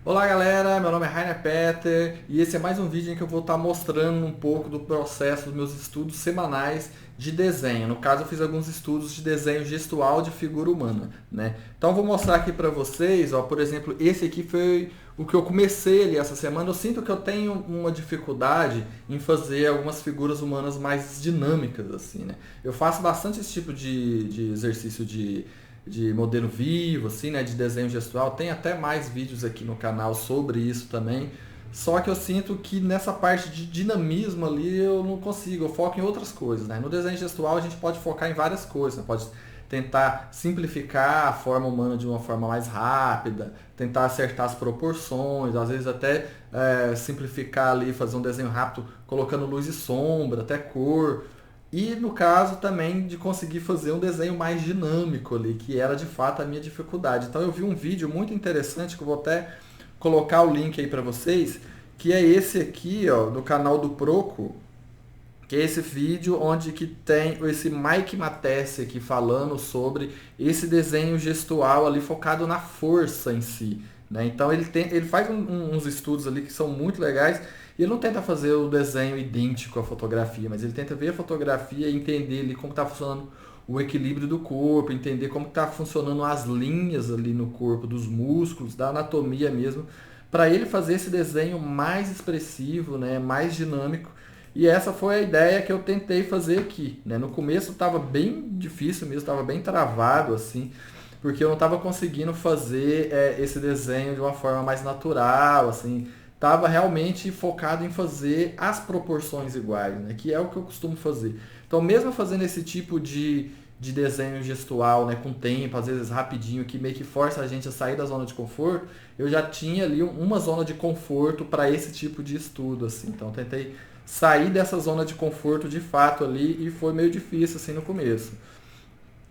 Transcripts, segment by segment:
Olá galera, meu nome é Rainer Peter e esse é mais um vídeo em que eu vou estar mostrando um pouco do processo dos meus estudos semanais de desenho. No caso eu fiz alguns estudos de desenho gestual de figura humana, né? Então eu vou mostrar aqui para vocês, ó, por exemplo, esse aqui foi o que eu comecei ali essa semana. Eu sinto que eu tenho uma dificuldade em fazer algumas figuras humanas mais dinâmicas, assim, né? Eu faço bastante esse tipo de exercício de modelo vivo, assim, né, de desenho gestual. Tem até mais vídeos aqui no canal sobre isso também. Só que eu sinto que nessa parte de dinamismo ali eu não consigo, eu foco em outras coisas, né? No desenho gestual a gente pode focar em várias coisas, né? Pode tentar simplificar a forma humana de uma forma mais rápida, tentar acertar as proporções, às vezes até simplificar ali, fazer um desenho rápido colocando luz e sombra, até cor. E no caso também de conseguir fazer um desenho mais dinâmico ali, que era de fato a minha dificuldade. Então eu vi um vídeo muito interessante que eu vou até colocar o link aí para vocês, que é esse aqui, ó, do canal do Proco, que é esse vídeo onde que tem esse Mike Matessi aqui falando sobre esse desenho gestual ali focado na força em si, né? Então ele faz uns estudos ali que são muito legais e ele não tenta fazer o desenho idêntico à fotografia, mas ele tenta ver a fotografia e entender ali como está funcionando o equilíbrio do corpo, entender como está funcionando as linhas ali no corpo, dos músculos, da anatomia mesmo, para ele fazer esse desenho mais expressivo, né, mais dinâmico. E essa foi a ideia que eu tentei fazer aqui, né? No começo estava bem difícil mesmo, estava bem travado assim, porque eu não estava conseguindo fazer esse desenho de uma forma mais natural, assim, estava realmente focado em fazer as proporções iguais, né? Que é o que eu costumo fazer. Então, mesmo fazendo esse tipo de desenho gestual, né, com tempo, às vezes rapidinho, que meio que força a gente a sair da zona de conforto, eu já tinha ali uma zona de conforto para esse tipo de estudo, assim. Então, tentei sair dessa zona de conforto de fato ali e foi meio difícil assim no começo.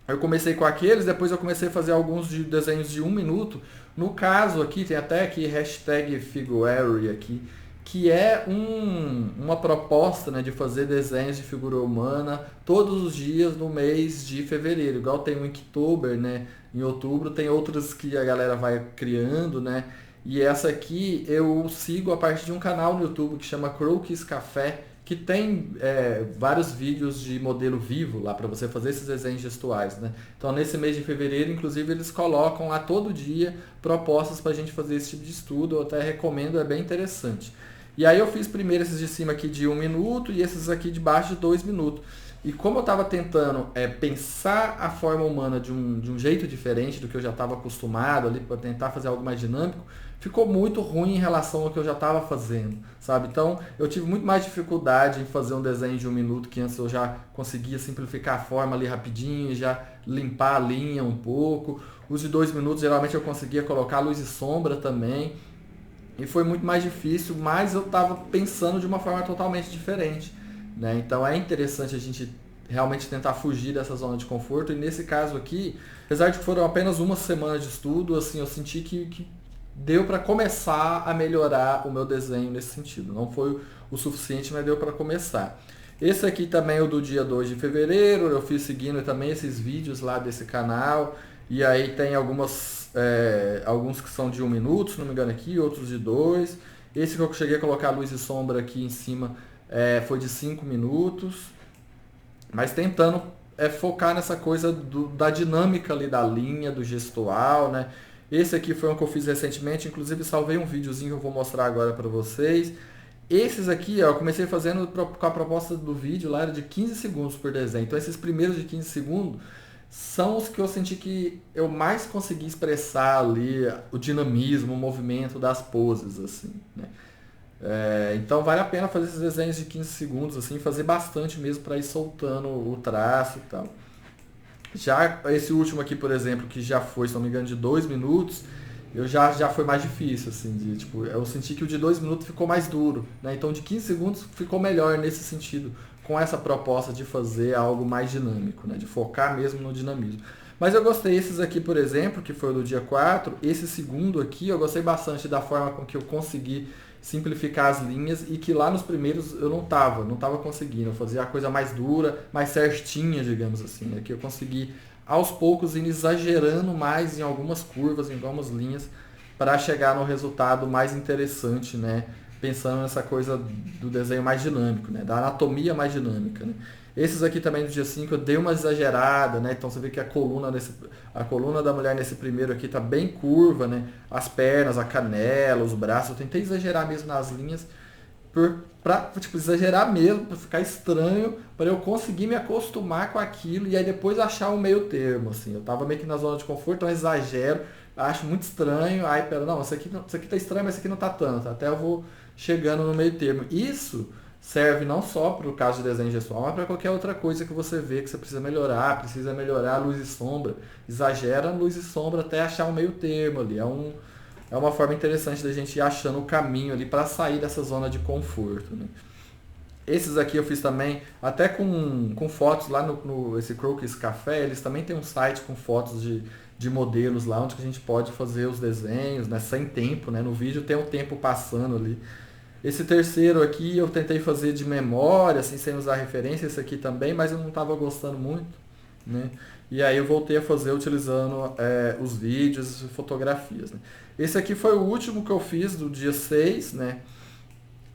Eu comecei com aqueles, depois eu comecei a fazer alguns desenhos de 1 minuto. No caso aqui, tem até aqui hashtag Figuary aqui, que é uma proposta, né, de fazer desenhos de figura humana todos os dias no mês de fevereiro. Igual tem o Inktober, né? Em outubro tem outras que a galera vai criando, né? E essa aqui eu sigo a partir de um canal no YouTube que chama Croquis Café, que tem vários vídeos de modelo vivo lá para você fazer esses desenhos gestuais, né? Então nesse mês de fevereiro, inclusive, eles colocam lá todo dia propostas para a gente fazer esse tipo de estudo. Eu até recomendo, é bem interessante. E aí eu fiz primeiro esses de cima aqui de 1 minuto e esses aqui de baixo de 2 minutos. E como eu estava tentando pensar a forma humana de um jeito diferente do que eu já estava acostumado ali, para tentar fazer algo mais dinâmico, ficou muito ruim em relação ao que eu já estava fazendo, sabe? Então eu tive muito mais dificuldade em fazer um desenho de 1 minuto, que antes eu já conseguia simplificar a forma ali rapidinho, já limpar a linha um pouco. Os de 2 minutos geralmente eu conseguia colocar luz e sombra também. E foi muito mais difícil, mas eu estava pensando de uma forma totalmente diferente, né? Então é interessante a gente realmente tentar fugir dessa zona de conforto. E nesse caso aqui, apesar de que foram apenas uma semana de estudo, assim, eu senti que deu para começar a melhorar o meu desenho nesse sentido. Não foi o suficiente, mas deu para começar. Esse aqui também é o do dia 2 de fevereiro, eu fiz seguindo também esses vídeos lá desse canal. E aí tem alguns que são de 1 minuto, se não me engano aqui, outros de 2. Esse que eu cheguei a colocar luz e sombra aqui em cima foi de 5 minutos. Mas tentando focar nessa coisa da dinâmica ali da linha, do gestual, né? Esse aqui foi um que eu fiz recentemente, inclusive salvei um videozinho que eu vou mostrar agora para vocês. Esses aqui, ó, eu comecei fazendo com a proposta do vídeo lá, era de 15 segundos por desenho. Então esses primeiros de 15 segundos são os que eu senti que eu mais consegui expressar ali o dinamismo, o movimento das poses, assim, né? Então vale a pena fazer esses desenhos de 15 segundos, assim, fazer bastante mesmo para ir soltando o traço e tal. Já esse último aqui, por exemplo, que já foi, se não me engano, de 2 minutos, já foi mais difícil, assim, tipo, eu senti que o de 2 minutos ficou mais duro, né? Então de 15 segundos ficou melhor nesse sentido, com essa proposta de fazer algo mais dinâmico, né? De focar mesmo no dinamismo. Mas eu gostei esses aqui, por exemplo, que foi o do dia 4, esse segundo aqui, eu gostei bastante da forma com que eu consegui simplificar as linhas e que lá nos primeiros eu não tava conseguindo. Eu fazia a coisa mais dura, mais certinha, digamos assim, né? Que eu consegui aos poucos ir exagerando mais em algumas curvas, em algumas linhas, para chegar no resultado mais interessante, né? Pensando nessa coisa do desenho mais dinâmico, né? Da anatomia mais dinâmica, né? Esses aqui também do dia 5 eu dei uma exagerada, né? Então você vê que a coluna da mulher nesse primeiro aqui tá bem curva, né? As pernas, a canela, os braços, eu tentei exagerar mesmo nas linhas, pra tipo, exagerar mesmo, pra ficar estranho, para eu conseguir me acostumar com aquilo e aí depois achar um meio termo, assim. Eu tava meio que na zona de conforto, então eu exagero, acho muito estranho, aí pera, não, isso aqui tá estranho, mas isso aqui não tá tanto. Até eu vou chegando no meio termo. Isso serve não só para o caso de desenho gestual, mas para qualquer outra coisa que você vê que você precisa melhorar a luz e sombra, exagera luz e sombra até achar um meio termo ali. É uma forma interessante da gente ir achando o caminho ali para sair dessa zona de conforto, né? Esses aqui eu fiz também, até com fotos lá esse Croquis Café, eles também tem um site com fotos de modelos lá, onde a gente pode fazer os desenhos, né, sem tempo, né? No vídeo tem o tempo passando ali. Esse terceiro aqui eu tentei fazer de memória, assim, sem usar referência, esse aqui também, mas eu não estava gostando muito, né? E aí eu voltei a fazer utilizando os vídeos e fotografias, né? Esse aqui foi o último que eu fiz do dia 6, né?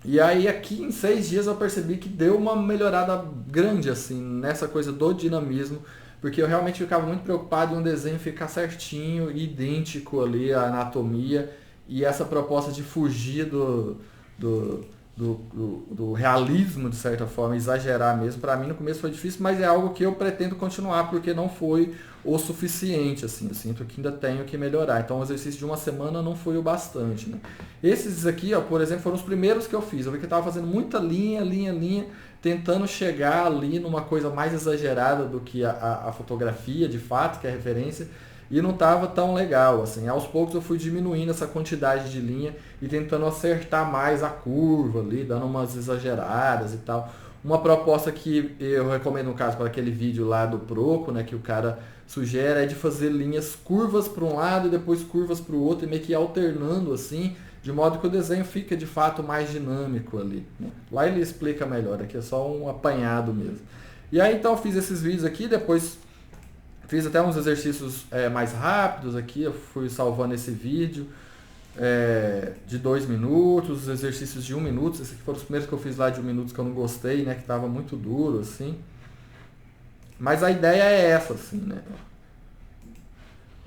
E aí aqui em 6 dias eu percebi que deu uma melhorada grande, assim, nessa coisa do dinamismo, porque eu realmente ficava muito preocupado em um desenho ficar certinho, idêntico ali, a anatomia, e essa proposta de fugir do, do realismo, de certa forma, exagerar mesmo. Para mim no começo foi difícil, mas é algo que eu pretendo continuar, porque não foi o suficiente, assim. Eu sinto que ainda tenho que melhorar. Então o exercício de uma semana não foi o bastante, né? Esses aqui, ó, por exemplo, foram os primeiros que eu fiz. Eu vi que eu estava fazendo muita linha, tentando chegar ali numa coisa mais exagerada do que a fotografia, de fato, que é a referência, e não estava tão legal, assim. Aos poucos eu fui diminuindo essa quantidade de linha e tentando acertar mais a curva ali, dando umas exageradas e tal. Uma proposta que eu recomendo, no caso, para aquele vídeo lá do Proco, né, que o cara sugere, é de fazer linhas curvas para um lado e depois curvas para o outro, e meio que alternando assim, de modo que o desenho fica de fato mais dinâmico ali, né? Lá ele explica melhor, aqui é só um apanhado mesmo. E aí então eu fiz esses vídeos aqui, depois fiz até uns exercícios mais rápidos aqui, eu fui salvando esse vídeo de 2 minutos, exercícios de 1 minuto. Esses aqui foram os primeiros que eu fiz lá de 1 minuto que eu não gostei, né, que estava muito duro, assim. Mas a ideia é essa, assim, né.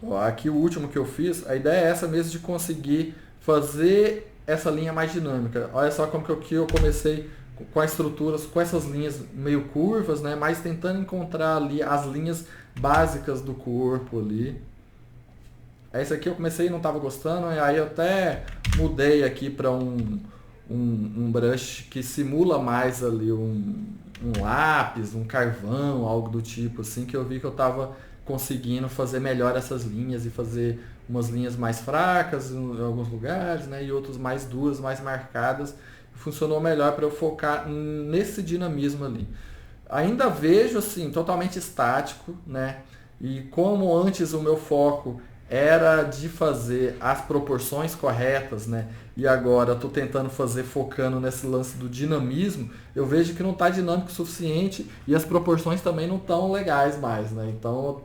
Ó, aqui o último que eu fiz, a ideia é essa mesmo, de conseguir fazer essa linha mais dinâmica. Olha só como que eu comecei com as estruturas, com essas linhas meio curvas, né, mas tentando encontrar ali as linhas básicas do corpo ali. Esse aqui eu comecei e não estava gostando, e aí eu até mudei aqui para um brush que simula mais ali um lápis, um carvão, algo do tipo assim, que eu vi que eu estava conseguindo fazer melhor essas linhas e fazer umas linhas mais fracas em alguns lugares, né, e outros mais duras, mais marcadas. Funcionou melhor para eu focar nesse dinamismo ali. Ainda vejo assim, totalmente estático, né? E como antes o meu foco era de fazer as proporções corretas, né? E agora estou tentando fazer focando nesse lance do dinamismo, eu vejo que não está dinâmico o suficiente e as proporções também não estão legais mais, né? Então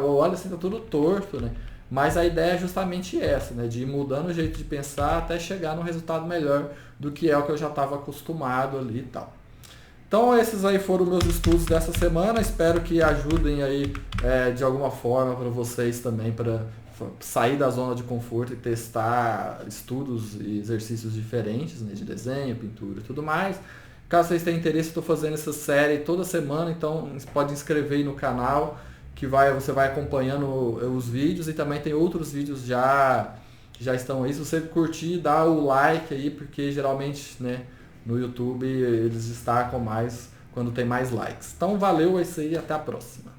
olha assim, tá tudo torto, né? Mas a ideia é justamente essa, né? De ir mudando o jeito de pensar até chegar num resultado melhor do que é o que eu já estava acostumado ali e tal. Então esses aí foram meus estudos dessa semana, espero que ajudem aí de alguma forma para vocês também, para sair da zona de conforto e testar estudos e exercícios diferentes, né, de desenho, pintura e tudo mais. Caso vocês tenham interesse, estou fazendo essa série toda semana, então você pode inscrever aí no canal, que você vai acompanhando os vídeos, e também tem outros vídeos já estão aí. Se você curtir, dá o like aí, porque geralmente, né, no YouTube eles destacam mais quando tem mais likes. Então valeu, é isso aí, até a próxima.